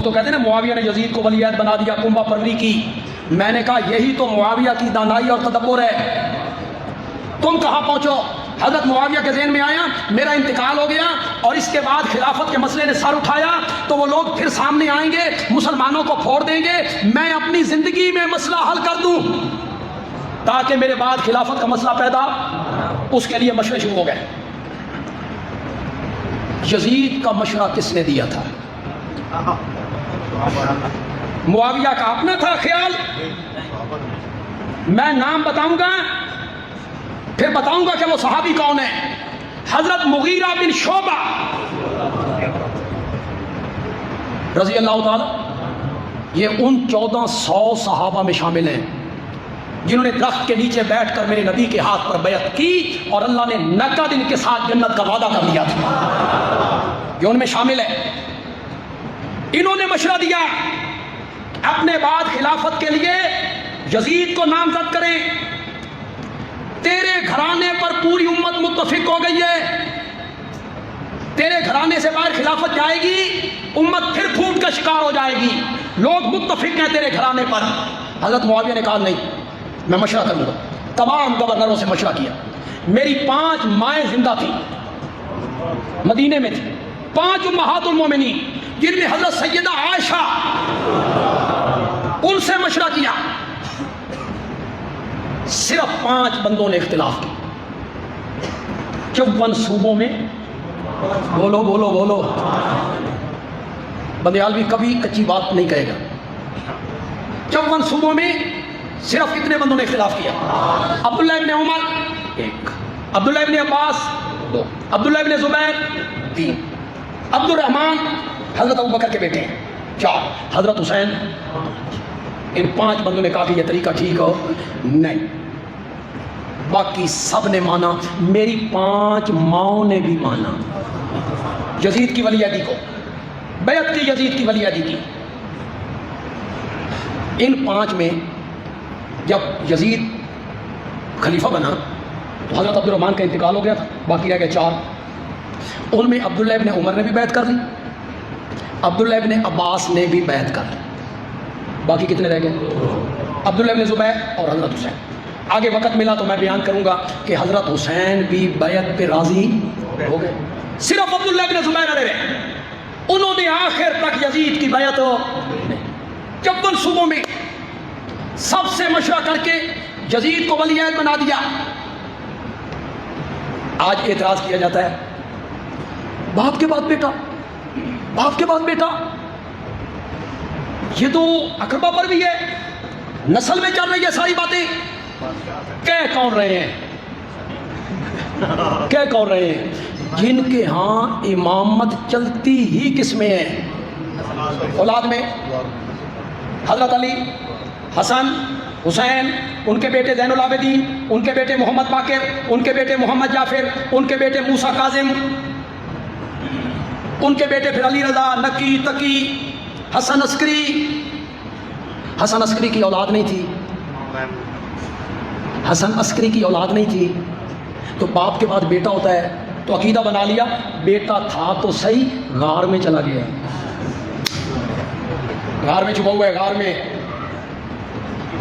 تو کہتے ہیں نا معاویہ نے یزید کو ولی عہد بنا دیا، کنبہ پروری کی. میں نے کہا یہی تو معاویہ کی دانائی اور تدبر ہے. تم کہاں پہنچو؟ حضرت معاویہ کے ذہن میں آیا میرا انتقال ہو گیا اور اس کے بعد خلافت کے مسئلے نے سر اٹھایا تو وہ لوگ پھر سامنے آئیں گے، مسلمانوں کو پھوڑ دیں گے، میں اپنی زندگی میں مسئلہ حل کر دوں تاکہ میرے بعد خلافت کا مسئلہ پیدا. اس کے لیے مشورے شروع ہو گئے. یزید کا مشورہ کس نے دیا تھا؟ معاویہ کا اپنا تھا خیال. میں نام بتاؤں گا پھر بتاؤں گا کہ وہ صحابی کون ہے. حضرت مغیرہ بن شعبہ رضی اللہ تعالی، یہ ان 1400 صحابہ میں شامل ہیں جنہوں نے درخت کے نیچے بیٹھ کر میرے نبی کے ہاتھ پر بیعت کی اور اللہ نے نقد ان کے ساتھ جنت کا وعدہ کر دیا تھا. یہ ان میں شامل ہے. انہوں نے مشورہ دیا اپنے بعد خلافت کے لیے یزید کو نامزد کریں. تیرے گھرانے پر پوری امت متفق ہو گئی ہے، تیرے گھرانے سے باہر خلافت جائے گی، امت پھر پھوٹ کا شکار ہو جائے گی، لوگ متفق ہیں تیرے گھرانے پر. حضرت معاویہ نے کہا نہیں، میں مشورہ کروں گا. تمام گورنروں سے مشورہ کیا. میری 5 مائیں زندہ تھیں، مدینے میں تھی، 5 امہات المومنین جن میں حضرت سیدہ عائشہ، ان سے مشورہ کیا. صرف 5 بندوں نے اختلاف کی. 54 صوبوں میں، بولو بولو بولو، بندیال بھی کبھی کچی بات نہیں کہے گا. 54 صوبوں میں صرف کتنے بندوں نے اختلاف کیا؟ عبداللہ ابن عمر 1، عبداللہ ابن عباس 2، عبداللہ ابن زبیر 3، عبد الرحمن حضرت ابوبکر کے بیٹے ہیں 4، حضرت حسین. ان 5 بندوں نے کہا کہ یہ طریقہ ٹھیک ہو نہیں. باقی سب نے مانا، میری 5 ماؤں نے بھی مانا. یزید کی ولی عہدی کو بیعت کی، یزید کی ولی عہدی کی. ان 5 میں جب یزید خلیفہ بنا تو حضرت عبد الرحمن کا انتقال ہو گیا تھا، باقی رہ گئے 4. ان میں عبداللہ ابن عمر نے بھی بیعت کر لی، عبداللہ ابن عباس نے بھی بیعت کر لی. باقی کتنے رہ گئے؟ عبداللہ ابن زبیر اور حضرت حسین. آگے وقت ملا تو میں بیان کروں گا کہ حضرت حسین بھی بیعت پہ راضی ہو گئے. صرف عبداللہ ابن زبیر رہے، انہوں نے آخر تک یزید کی بیعت ہو. 54 صوبوں میں سب سے مشورہ کر کے یزید کو ولی عہد بنا دیا. آج اعتراض کیا جاتا ہے باپ کے بعد بیٹا، باپ کے بعد بیٹا. یہ تو اقربا پر بھی ہے، نسل میں چل رہی ہے ساری باتیں. کہہ کون رہے ہیں؟ کہہ کون رہے ہیں؟ جن کے ہاں امامت چلتی ہی کس میں ہے؟ اولاد میں. حضرت علی، حسن، حسین، ان کے بیٹے زین العابدین، ان کے بیٹے محمد باقر، ان کے بیٹے محمد جعفر، ان کے بیٹے موسیٰ کاظم، ان کے بیٹے پھر علی رضا، نقی، تقی، حسن عسکری. حسن عسکری کی اولاد نہیں تھی، حسن عسکری کی اولاد نہیں تھی. تو باپ کے بعد بیٹا ہوتا ہے تو عقیدہ بنا لیا بیٹا تھا تو صحیح، غار میں چلا گیا، غار میں چھپا ہوا ہے. غار میں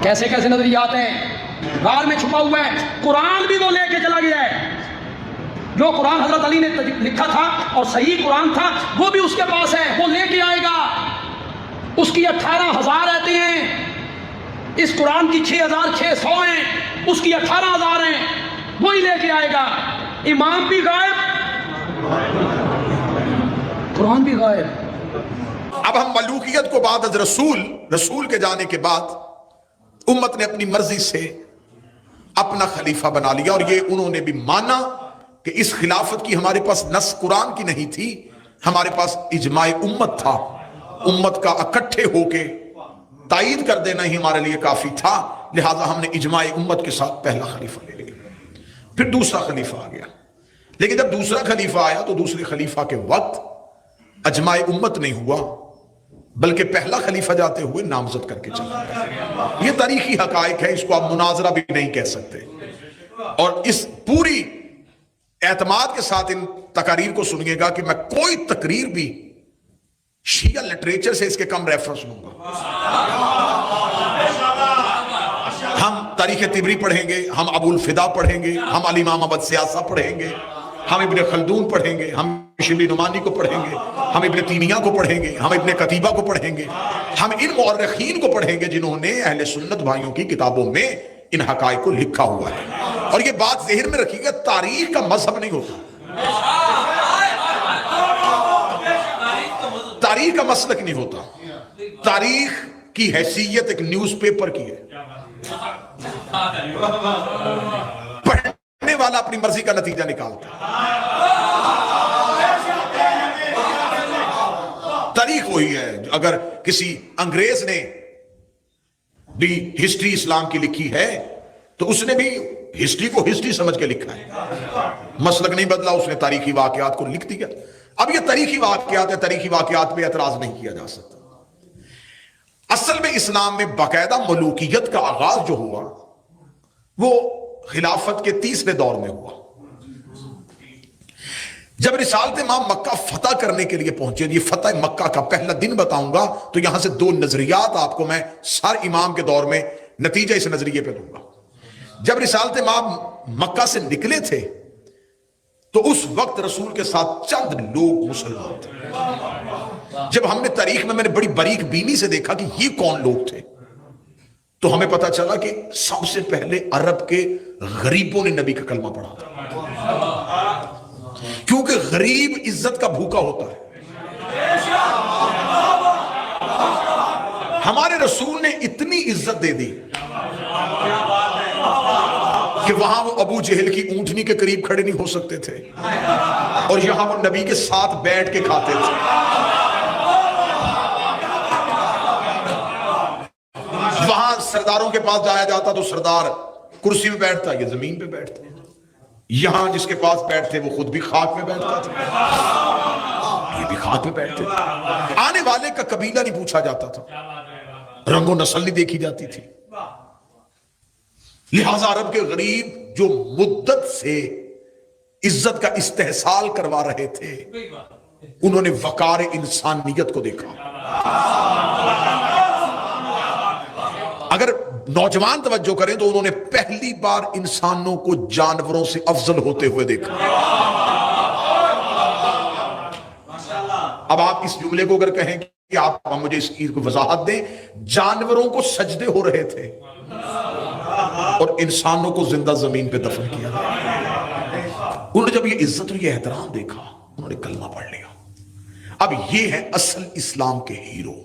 کیسے کیسے نظریات ہیں، غار میں چھپا ہوا ہے. قرآن بھی وہ لے کے چلا گیا ہے، جو قرآن حضرت علی نے لکھا تھا اور صحیح قرآن تھا وہ بھی اس کے پاس ہے، وہ لے کے آئے گا. اس کی 18,000 آتے ہیں، اس قرآن کی 6,600 ہیں، اس کی 18,000 ہیں، وہی لے کے آئے گا. امام بھی غائب، قرآن بھی غائب. اب ہم ملوکیت کو بعد از رسول کے جانے کے بعد امت نے اپنی مرضی سے اپنا خلیفہ بنا لیا، اور یہ انہوں نے بھی مانا کہ اس خلافت کی ہمارے پاس نص قرآن کی نہیں تھی، ہمارے پاس اجماع امت تھا. امت کا اکٹھے ہو کے تائید کر دینا ہی ہمارے لیے کافی تھا، لہٰذا ہم نے اجماع امت کے ساتھ پہلا خلیفہ لے لیا. پھر دوسرا خلیفہ آ گیا، لیکن جب دوسرا خلیفہ آیا تو دوسرے خلیفہ کے وقت اجماع امت نہیں ہوا، بلکہ پہلا خلیفہ جاتے ہوئے نامزد کر کے چلا گیا. یہ تاریخی حقائق ہے، اس کو آپ مناظرہ بھی نہیں کہہ سکتے. اور اس پوری اعتماد کے ساتھ ان تقاریر کو سنیے گا کہ میں کوئی تقریر بھی शिया लिटरेचर से इसके कम रेफरेंस लूंगा। हम तारीख तिबरी पढ़ेंगे, हम अबुल फिदा पढ़ेंगे, हम अल इमाम अहमद सियासा पढ़ेंगे, हम इब्ने खल्दून पढ़ेंगे, हम शिबली नुमानी को पढ़ेंगे, हम इब्ने तीमिया को पढ़ेंगे, हम इब्ने कतीबा को पढ़ेंगे, हम इन मुअर्रिखीन को पढ़ेंगे जिन्होंने अहले सुन्नत भाइयों की किताबों में इन हकायक को लिखा हुआ है। और ये बात ज़हन में रखिएगा, तारीख का मजहब नहीं होता, तारीख का मसलक नहीं होता। तारीख की हैसियत एक न्यूज़पेपर की है। पढ़ने वाला अपनी मर्जी का नतीजा निकालता है। तारीख वही है। अगर किसी अंग्रेज ने भी हिस्ट्री इस्लाम की लिखी है तो उसने भी हिस्ट्री को हिस्ट्री समझ के लिखा है, मसलक नहीं बदला, उसने तारीखी वाकयात को लिख दिया। अब ये तारीखी वाकयात है, तारीखी वाकयात पे एतराज नहीं किया जा सकता। असल में इस्लाम में बाकायदा मलूकियत का आगाज जो हुआ वो खिलाफत के तीसरे दौर में हुआ, जब रिसालत इमाम मक्का फतह करने के लिए पहुंचे। ये फतह मक्का का पहला दिन बताऊंगा तो यहां से दो नजरियात आपको मैं सर इमाम के दौर में नतीजा इस नजरिए पे दूंगा। जब रिसालत इमाम मक्का से निकले थे तो उस वक्त रसूल के साथ चंद लोग मुसलमान थे। जब हमने तारीख में मैंने बड़ी बारीक बीनी से देखा कि ये कौन लोग थे तो हमें पता चला कि सबसे पहले अरब के गरीबों ने नबी का कलमा पढ़ा था, क्योंकि गरीब इज्जत का भूखा होता है। हमारे रसूल ने इतनी इज्जत दे दी कि वहां वो अबू जहल की ऊंटनी के करीब खड़े नहीं हो सकते थे और यहां वो नबी के साथ बैठ के खाते थे। वहां सरदारों के पास जाया जाता तो सरदार कुर्सी पे बैठता, ये जमीन पे बैठते। यहां जिसके पास बैठते वो खुद भी खाक में बैठता था, ये भी खाक में बैठते थे। आने वाले का कबीला नहीं पूछा जाता था, रंगो नस्ल नहीं देखी जाती थी। लिहाजा अरब के गरीब जो मुद्दत से इज्जत का इस्तेहसाल करवा रहे थे उन्होंने वकार इंसानियत को देखा। अगर नौजवान तवज्जो करें तो उन्होंने पहली बार इंसानों को जानवरों से अफजल होते हुए देखा। अब आप इस जुमले को अगर कहें कि आप मुझे इसकी वजाहत दें, जानवरों को सजदे हो रहे थे और इंसानों को जिंदा जमीन पे दफन किया। उन्होंने जब ये इज्जत और ये एहतराम देखा उन्होंने कलमा पढ़ लिया। अब ये है असल इस्लाम के हीरो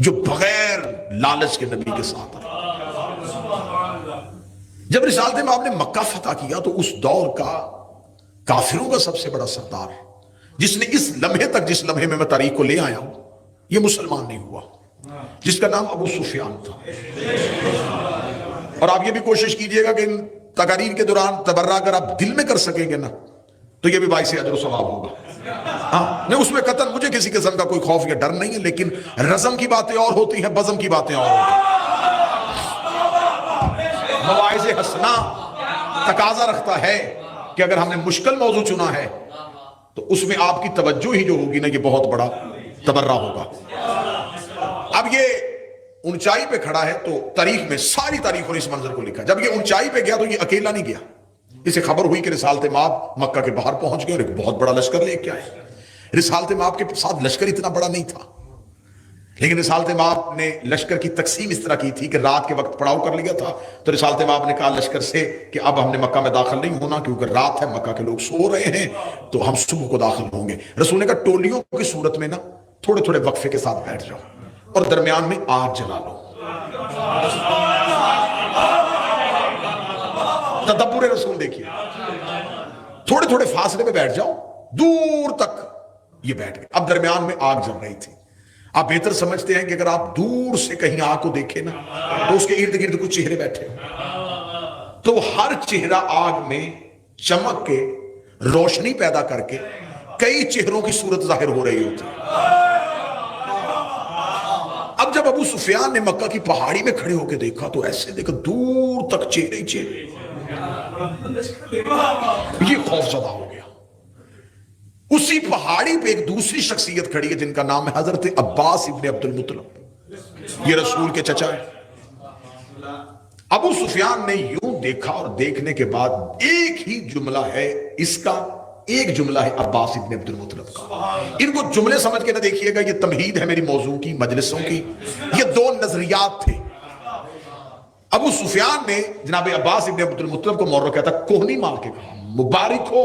जो बगैर लालच के नबी के साथ आए। जब रिसालत में आपने मक्का फतह किया तो उस दौर का काफिरों का सबसे बड़ा सरदार जिसने इस लम्हे तक, जिस लम्हे में मैं तारीख को ले आया हूं, यह मुसलमान नहीं हुआ, जिसका नाम अबू सुफियान था। और आप ये भी कोशिश कीजिएगा कि इन तकारीर के दौरान तबर्रा अगर आप दिल में कर सकेंगे ना तो ये भी बाइस अजर सवाब होगा। हाँ, नहीं उसमें कतन मुझे किसी किस्म का कोई खौफ या डर नहीं है, लेकिन रज़म की बातें और होती हैं, बज़म की बातें और होती हैं। मवाइज़े हसना तकाजा रखता है कि अगर हमने मुश्किल मौजू चुना है तो उसमें आपकी तवज्जो ही जो होगी ना, ये बहुत बड़ा तबर्रा होगा। अब ये ऊंचाई पे खड़ा है तो तारीख में सारी तारीखों ने इस मंजर को लिखा। जब ये ऊंचाई पे गया तो ये अकेला नहीं गया, इसे खबर हुई कि रिसालत माब मक्का के बाहर पहुंच गए और एक बहुत बड़ा लश्कर लेके आए। रिसालत माब के साथ लश्कर इतना बड़ा नहीं था, लेकिन रिसालत माब ने लश्कर की तकसीम इस तरह की थी कि रात के वक्त पड़ाव कर लिया था। तो रिसालत माब ने कहा लश्कर से कि अब हमने मक्का में दाखिल नहीं होना क्योंकि रात है, मक्का के लोग सो रहे हैं, तो हम सुबह को दाखिल होंगे। रसूल ने कहा टोलियों की सूरत में ना थोड़े थोड़े वक्फे के साथ बैठ जाओ और दरमियान में आग जला लो। तदब्बुर रसूल देखिए, थोड़े थोड़े फासले में बैठ जाओ, दूर तक ये बैठ गए। अब दरमियान में आग जल रही थी। आप बेहतर समझते हैं कि अगर आप दूर से कहीं आग को देखें ना तो उसके इर्द गिर्द कुछ चेहरे बैठे हो, तो हर चेहरा आग में चमक के रोशनी पैदा करके कई चेहरों की सूरत जाहिर हो रही होती। अब जब अबू सुफियान ने मक्का की पहाड़ी में खड़े होकर देखा तो ऐसे देखा दूर तक चेहरे ही चेहरे, ये खौफजदा हो गया। उसी पहाड़ी पे एक दूसरी शख्सियत खड़ी है जिनका नाम है हजरत अब्बास इब्न अब्दुल मुत्तलिब। ये रसूल के चचा है। अबू सुफियान ने यूं देखा और देखने के बाद एक ही जुमला है इसका, एक जुमला है अब्बास इब्न अब्दुल मुत्तलिब का। इनको जुमले समझ के ना देखिएगा, ये तमहीद है मेरी मौजू की, मजलिसों की। ये दो नजरियात थे। अबू सुफियान ने जनाब अब्बास इब्न अब्दुल मुत्तलिब को मौर्र कहता, कोहनी मार के कहा, मुबारक हो,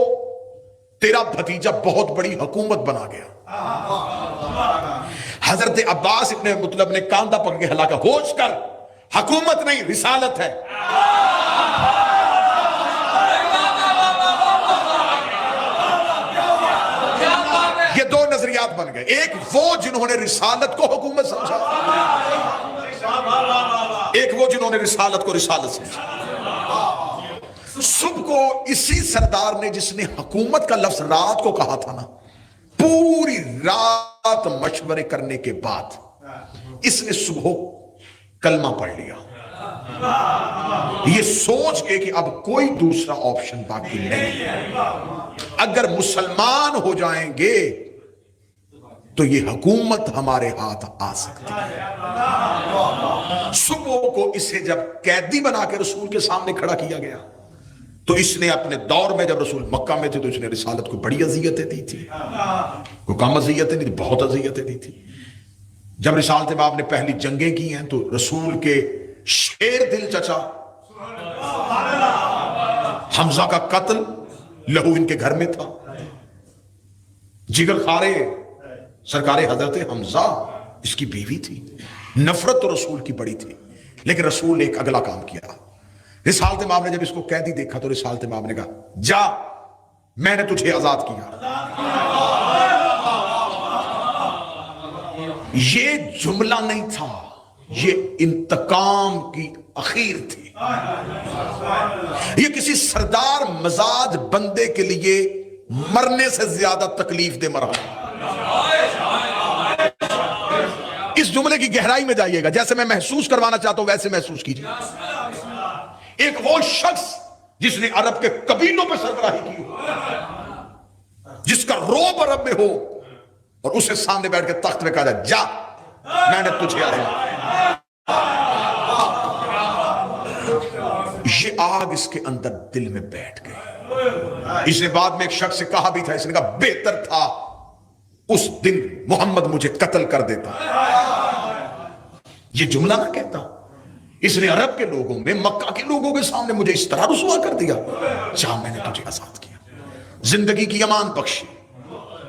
तेरा भतीजा बहुत बड़ी हुकूमत बना गया। हजरत अब्बास इब्न मुत्तलिब ने कांधा पकड़ के हिला, होश कर, हुकूमत नहीं रिसालत है। ये दो नजरियात बन गए। एक वो जिन्होंने रिसालत को हुकूमत समझा, एक वो जिन्होंने रिसालत को रिसालत समझा। सुबह को इसी सरदार ने, जिसने हुकूमत का लफ्ज रात को कहा था ना, पूरी रात मशवरे करने के बाद इसने सुबह कलमा पढ़ लिया, ये सोच के कि अब कोई दूसरा ऑप्शन बाकी नहीं, अगर मुसलमान हो जाएंगे तो ये हुकूमत हमारे हाथ आ सकती है। सुबह को इसे जब कैदी बना के रसूल के सामने खड़ा किया गया तो इसने अपने दौर में, जब रसूल मक्का में थे तो इसने रिसालत को बड़ी अजियतें दी थी, कोई कम अजियतें नहीं थी, बहुत अजियतें दी थी। जब रिसालत बाब ने पहली जंगें की हैं तो रसूल के शेर दिल चचा हमजा का कत्ल, लहू इनके घर में था, जिगर खारे सरकारे हजरत हमजा इसकी बीवी थी। नफरत तो रसूल की बड़ी थी, लेकिन रसूल ने एक अगला काम किया। रिसालत इमाम ने जब इसको कैदी देखा तो रिसालत इमाम ने कहा, जा, मैंने तुझे आजाद किया। ये जुमला नहीं था, ये इंतकाम की अखीर थी। ये किसी सरदार मजाज बंदे के लिए मरने से ज्यादा तकलीफ दे मरहला। इस जुमले की गहराई में जाइएगा, जैसे मैं महसूस करवाना चाहता हूं वैसे महसूस कीजिए। एक वो शख्स जिसने अरब के कबीलों पर सरबराही की हो, जिसका रोब अरब में हो, और उसे सामने बैठ के तख्त में कहा जाए, जा, मैंने तुझे आया। ये आग इसके अंदर दिल में बैठ गई। इसने बाद में एक शख्स से कहा भी था, इसने कहा बेहतर था उस दिन मोहम्मद मुझे कत्ल कर देता। ये जुमला ना कहता, इसने अरब के लोगों में, मक्का के लोगों के सामने मुझे इस तरह रुसवा कर दिया। जा, मैंने तुझे आजाद किया, जिंदगी की अमान बख्शी,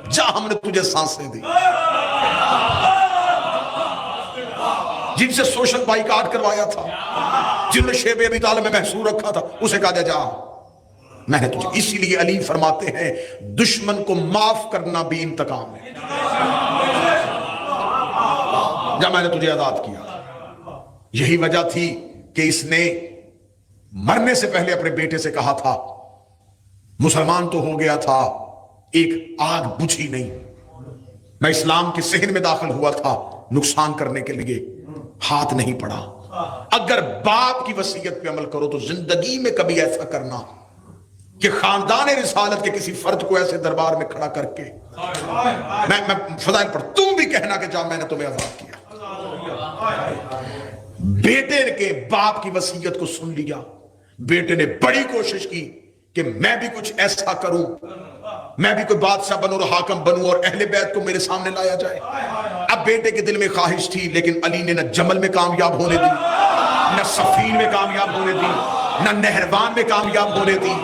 जा, हमने तुझे सांसें दी। जिनसे सोशल बाइकाट करवाया था, जिन्होंने शेब अबी तालिब में महसूर रखा था, उसे कहा जा, मैंने तुझे। इसीलिए अली फरमाते हैं, दुश्मन को माफ करना भी इंतकाम है। जा, मैंने तुझे आजाद किया। यही वजह थी कि इसने मरने से पहले अपने बेटे से कहा था, मुसलमान तो हो गया था, एक आग बुझी नहीं। मैं इस्लाम के सहन में दाखिल हुआ था, नुकसान करने के लिए हाथ नहीं पड़ा। अगर बाप की वसीयत पे अमल करो तो जिंदगी में कभी ऐसा करना कि खानदान रिसालत के किसी फर्द को ऐसे दरबार में खड़ा करके मैं फजाइल पर तुम भी कहना कि जा, मैंने तुम्हें आजाद किया। बेटे के बाप की वसीयत को सुन लिया। बेटे ने बड़ी कोशिश की कि मैं भी कुछ ऐसा करूं, मैं भी कोई बादशाह बनूं और हाकम बनूं और अहले बैत को मेरे सामने लाया जाए। अब बेटे के दिल में ख्वाहिश थी, लेकिन अली ने न जमल में कामयाब होने दी, न सफीन में कामयाब होने दी, न नहरवान में कामयाब होने दी।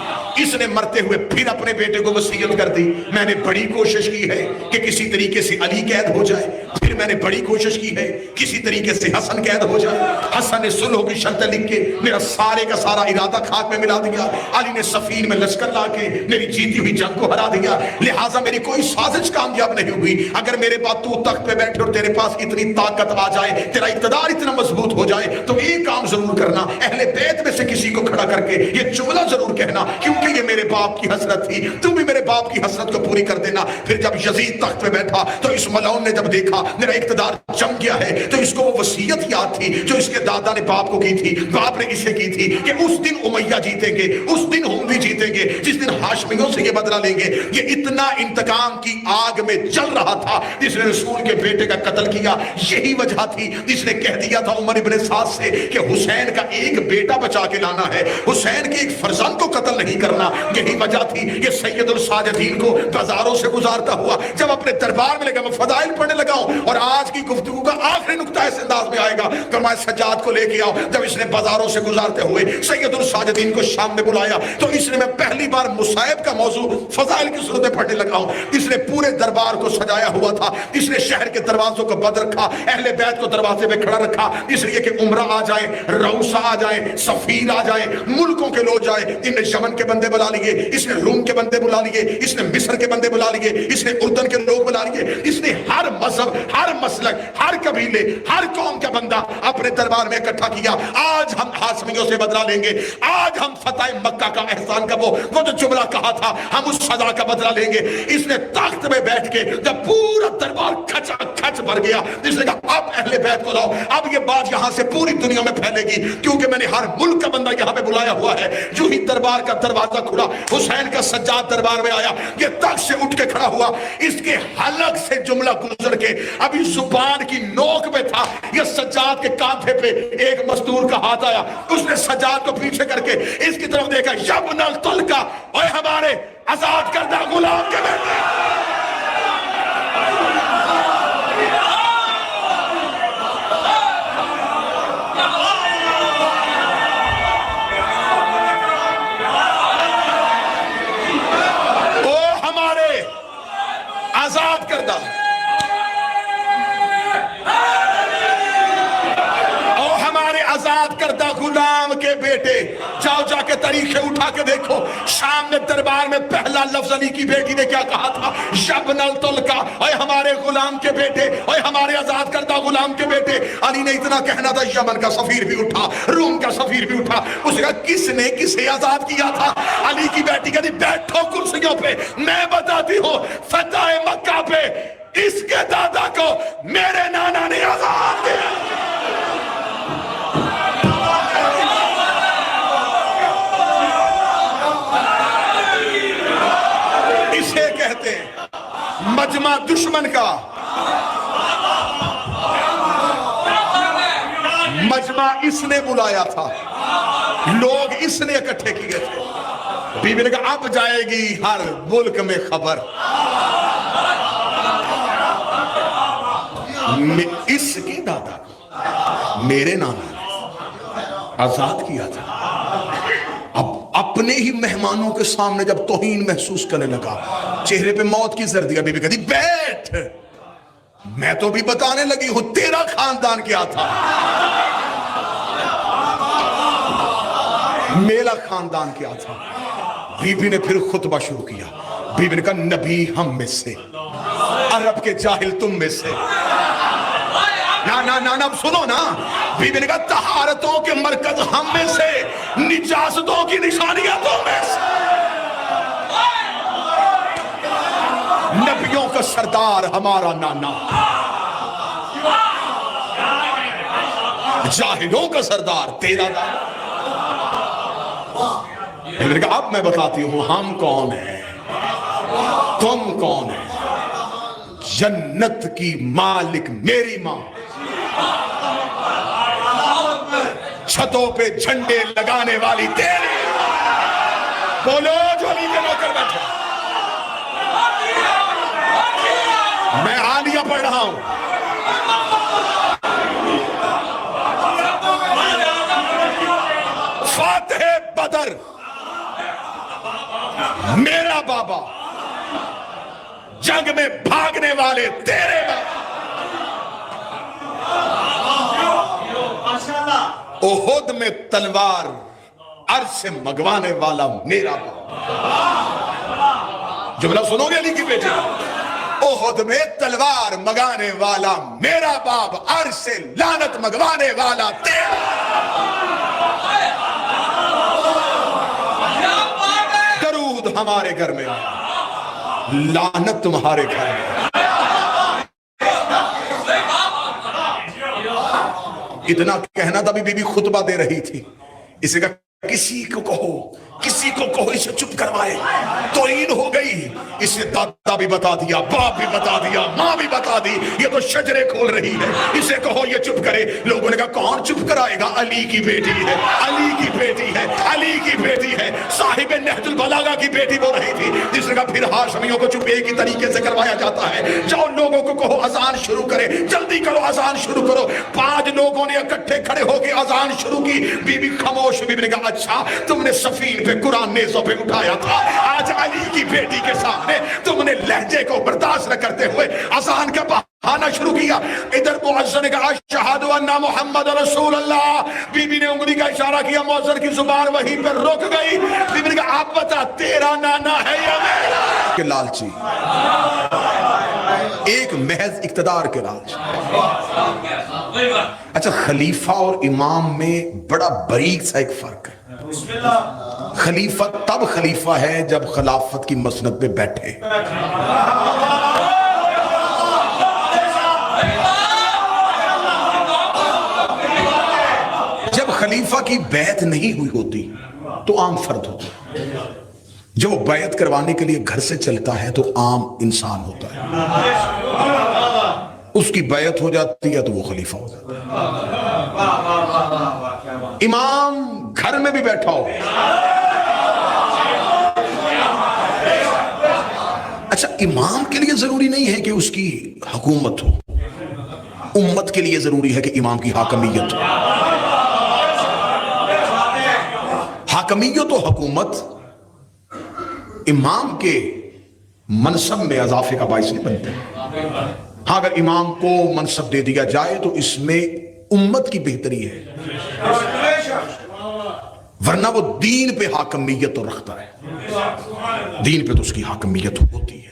इसने मरते हुए फिर अपने बेटे को वसीयत कर दी, मैंने बड़ी कोशिश की है कि किसी तरीके से अली कैद हो जाए। फिर मैंने बड़ी कोशिश की है किसी तरीके से हसन कैद हो जाए। हसन ने सुलह की शर्त लिख के मेरा सारे का सारा इरादा खाक में मिला दिया। अली ने सफीन में लश्कर ला के मेरी जीती हुई जंग को हरा दिया। लिहाजा मेरी कोई साजिश कामयाब नहीं हुई। अगर मेरे बाद तू तख्त पे बैठे और तेरे पास इतनी ताकत आ जाए, तेरा इक़्तिदार इतना मजबूत हो जाए, तो एक काम जरूर करना, अहले बैत में से किसी को खड़ा करके ये जुमला जरूर कहना, क्योंकि ये मेरे बाप की हसरत थी, तुम भी मेरे बाप की हसरत को पूरी कर देना। फिर जब यजीद तख्त पे बैठा तो इस मलऊन ने जब देखा میرا اقتدار جم گیا ہے، تو اس کو وہ وصیت یاد تھی جو اس کے دادا نے باپ کو کی تھی، باپ نے اسے کی تھی کہ اس دن امیہ جیتیں گے، اس دن ہم بھی جیتیں گے، جس دن ہاشمیوں سے یہ بدلہ لیں گے۔ یہ اتنا انتقام کی آگ میں جل رہا تھا جس نے رسول کے بیٹے کا قتل کیا۔ یہی وجہ تھی جس نے کہہ دیا تھا عمر ابن سعد سے کہ حسین کا ایک بیٹا بچا کے لانا ہے، حسین کے ایک فرزند کو قتل نہیں کرنا۔ یہی وجہ تھی یہ سید الساجدین کو بازاروں سے گزارتا ہوا جب اپنے دربار میں لگا، میں فضائل پڑھنے لگا ہوں اور آج کی گفتگو کا آخری نقطہ اس انداز میں آئے گا، فرمایا سجاد کو لے کے آؤ۔ جب اس نے بازاروں سے گزارتے ہوئے سید الساجدین کو شام میں بلایا تو اس نے، میں پہلی بار مصائب کا موضوع فضائل کی صورتیں پڑھنے لگا ہوں، اس نے پورے دربار کو سجایا ہوا تھا، اس نے شہر کے دروازوں کو بند رکھا، اہل بیت کو دروازے پہ کھڑا رکھا، اس لیے کہ عمرہ آ جائے، روسا آ جائے، سفیر آ جائے، ملکوں کے لوگ جائے۔ اس نے یمن کے بندے بلا لیے، اس نے روم کے بندے بلا لیے، اس نے مصر کے بندے بلا لیے، اس نے اردن کے لوگ بلا لیے، اس نے ہر مذہب، ہر مسلک، ہر قبیلے، ہر قوم کا بندہ اپنے دربار میں اکٹھا کیا۔ آج ہم ہاشمیوں سے بدلہ لیں گے، آج ہم فتح مکہ کا احسان کا وہ جو جملہ کہا تھا ہم اس سزا کا بدلہ لیں گے۔ اس نے تخت میں بیٹھ کے جب پورا دربار کھچا کھچ بھر گیا، اس نے کہا اب اہل بیت کو لاؤ، اب یہ بات یہاں سے پوری دنیا میں پھیلے گی کیونکہ میں نے ہر ملک کا بندہ یہاں پہ بلایا ہوا ہے۔ جو ہی دربار کا دروازہ کھلا، حسین کا سجاد دربار میں آیا، یہ تخت سے اٹھ کے کھڑا ہوا، اس کے حلق سے جملہ گزر کے ابھی زبان کی نوک پہ تھا، یہ سجاد کے کانٹھے پہ ایک مزدور کا ہاتھ آیا، اس نے سجاد کو پیچھے کر کے اس کی طرف دیکھا، یبن الطلقہ، اے ہمارے آزاد کردہ غلام کے بیٹے۔ آزاد کردہ، او ہمارے آزاد کردہ غلام کے بیٹے، جاؤ جا کے تاریخیں اٹھا کے دیکھو، شام میں دربار میں پہلا لفظ علی کی بیٹی نے کیا کہا تھا؟ یبن الطلقہ، اے ہمارے غلام کے بیٹے، اے ہمارے آزاد کردہ غلام کے بیٹے۔ علی نے اتنا کہنا تھا، یمن کا سفیر بھی اٹھا، روم کا سفیر بھی اٹھا، اس نے کہا کس نے کسے آزاد کیا تھا؟ علی کی بیٹی کہتی بیٹھو کرسیوں پہ، میں بتاتی ہوں فتح مکہ پہ اس کے دادا کو میرے نانا نے آزاد کیا۔ اسے کہتے ہیں مجمع دشمن کا، مجمع اس نے بلایا تھا، لوگ اس نے اکٹھے کیے تھے۔ بی بی نے کہا اب جائے گی ہر ملک میں خبر، اس کے دادا کو میرے نانا نے آزاد کیا تھا۔ اب اپنے ہی مہمانوں کے سامنے جب توہین محسوس کرنے لگا، چہرے پہ موت کی زردیاں، بی بی کہتی بیٹھ، میں تو بھی بتانے لگی ہوں تیرا خاندان کیا تھا، میرا خاندان کیا تھا۔ بی بی نے پھر خطبہ شروع کیا، بی بی نے کہا نبی ہم میں سے، عرب کے جاہل تم میں سے، نا سنو نا، بی بی نے کہا طہارتوں کے مرکز ہم میں سے، نجاستوں کی نشانیاں تم میں سے، نبیوں کا سردار ہمارا نانا، جاہلوں کا سردار تیرا دادا۔ میں نے کہا اب میں بتاتی ہوں ہم کون ہیں، تم کون ہیں۔ جنت کی مالک میری ماں، چھتوں پہ جھنڈے لگانے والی تیری، بولو جو علی کے نوکر بیٹھے۔ میں عالیہ پڑھ رہا ہوں، فاتح بدر میرا بابا، جنگ میں بھاگنے والے تیرے بابا، احد میں تلوار عرش سے منگوانے والا میرا بابا۔ جملہ سنو گے علی کی بیٹی، احد میں تلوار منگانے والا میرا باپ، عرش سے لعنت منگوانے والا تیرا۔ درود ہمارے گھر میں آیا، لعنت تمہارے گھر میں۔ इतना कहना था, बीबी खुतबा दे रही थी, इसे कहा किसी को कहो इसे चुप करवाए, तौहीन हो गई। इसे दादा भी बता दिया, बाप भी बता दिया, माँ भी बता दी, ये तो शजरे खोल रही है, इसे कहो ये चुप करे। लोगों ने कहा कौन चुप कराएगा, अली की बेटी है, अली की बेटी है, अली की बेटी है। साहिब नहजुल बलागा की बेटी बोल रही थी, जिसने कहा फिर हाशमियों को चुप एक ही तरीके से करवाया जाता है, जाओ लोगों को कहो अजान शुरू करे, जल्दी करो अजान शुरू करो। 5 लोगों ने इकट्ठे खड़े होकर अजान शुरू की। बीबी खामोश, बीबी ने कहा अच्छा तुमने सफीन पे कुरान नेज़ों पे उठाया था, आज अली की बेटी के सामने तुमने लहजे को बर्दाश्त न करते हुए अजान का बहाना शुरू किया। इधर मुअज्जिन ने कहा अशहदु अन्ना मुहम्मद रसूल अल्लाह। बीबी ने उंगली का इशारा किया, मुअज्जिन की जुबान वहीं पर रुक गई। बीबी ने कहा आप बता तेरा नाना है या मेरा? के लालची, एक महज इक्तदार के लालची। अच्छा, खलीफा और इमाम में बड़ा बारीक सा एक फर्क है। खलीफा तब खलीफा है जब खिलाफत की मसनद पे बैठे। जब खलीफा की बैत नहीं हुई होती तो आम फर्द होता, जब वो बैत करवाने के लिए घर से चलता है तो आम इंसान होता है, उसकी बैत हो जाती है तो वो खलीफा हो जाता है। इमाम घर में भी बैठा हो, अच्छा इमाम के लिए जरूरी नहीं है कि उसकी हुकूमत हो, उम्मत के लिए जरूरी है कि इमाम की हाकमियत हो। हाकमियत और हुकूमत इमाम के मनसब में इजाफे का बाइस नहीं बनते। हाँ, अगर इमाम को मनसब दे दिया जाए तो इसमें उम्मत की बेहतरी है, वरना वो दीन पे हाकमियत तो रखता है, दीन पे तो उसकी हाकमियत होती है।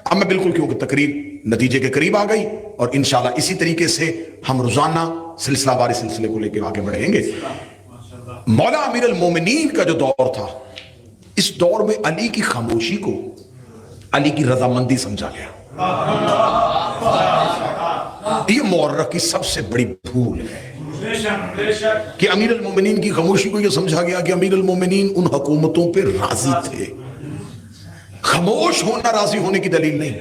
अब मैं बिल्कुल क्योंकि तकरीर नतीजे के करीब आ गई और इंशाल्लाह इसी तरीके से हम रोजाना सिलसिलावार सिलसिले को लेकर आगे बढ़ेंगे। मौला अमीर अल मोमिनीन का जो दौर था, इस दौर में अली की खामोशी को अली की रजामंदी समझा गया। ये मुअर्रख की सबसे बड़ी भूल है कि अमीर अल मोमिनीन की खामोशी को यह समझा गया कि अमीर अल मोमिनीन उन हुकूमतों पे राजी थे। खामोश होना राजी होने की दलील नहीं,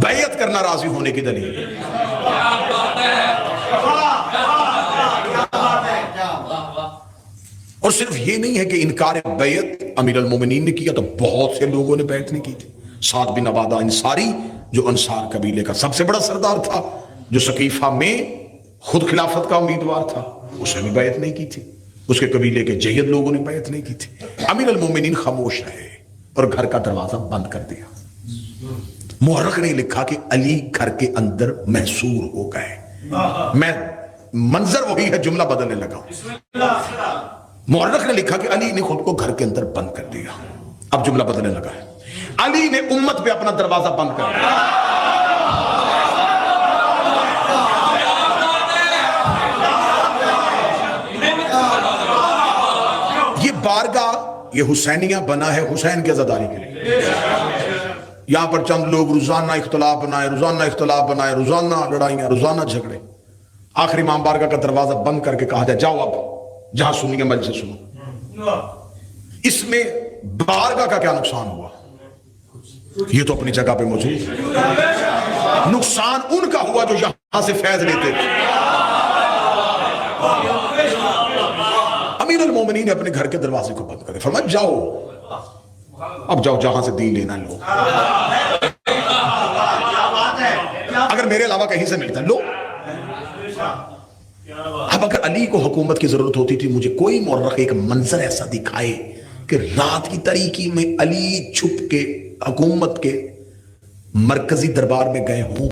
बैयत करना राजी होने की दलील। और सिर्फ ये नहीं है कि इनकार बैयत अमीर अल मोमिनीन ने किया, तो बहुत से लोगों ने बैयत नहीं की थी। साद बिन अबादा अंसारी, जो अंसार कबीले का सबसे बड़ा सरदार था, जो सकीफा में खुद खिलाफत का उम्मीदवार था, उसने भी बैयत नहीं की थी। उसके कबीले के जयद लोगों ने बैयत नहीं की थी। अमीर अल मोमिनीन खामोश रहे और घर का दरवाजा बंद कर दिया। मुअर्रिख ने लिखा कि अली घर के अंदर महसूर हो गए। मैं मंजर वही है, जुमला बदलने लगा। मुअर्रिख ने लिखा कि अली ने खुद को घर के अंदर बंद कर दिया। अब जुमला बदलने लगा है, अली ने उम्मत पे अपना दरवाजा बंद कर दिया। ये बारगाह, ये हुसैनिया बना है हुसैन की आजादारी के लिए। यहां पर चंद लोग रोजाना इख्तलाफ बनाए, रोजाना इख्तलाफ बनाए, रोजाना लड़ाइयां, रोजाना झगड़े। आखिरी इमाम बारगाह का दरवाजा बंद करके कहा जाए जाओ अब जहां सुनिए मर्जी से सुनो। इसमें बारगाह का क्या नुकसान हुआ? ये तो अपनी जगह पे मौजूद है। नुकसान उनका हुआ जो यहां से फैज लेते थे। अमीर अल मोमिनीन ने अपने घर के दरवाजे को बंद कर दिया, फरमाया जाओ अब जाओ जहां से दीन लेना लो, अगर मेरे अलावा कहीं से मिलता लो। अब अगर अली को हुकूमत की जरूरत होती थी, मुझे कोई मुअर्रिख एक मंजर ऐसा दिखाए कि रात की तारीकी में अली छुप के हुकूमत के मरकजी दरबार में गए हों।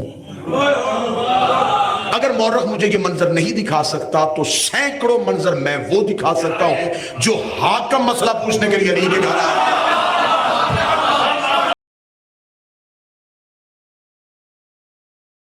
अगर मुअर्रिख मुझे ये मंजर नहीं दिखा सकता तो सैकड़ों मंजर मैं वो दिखा सकता हूं जो हाकिम मसला पूछने के लिए अली के घर आया।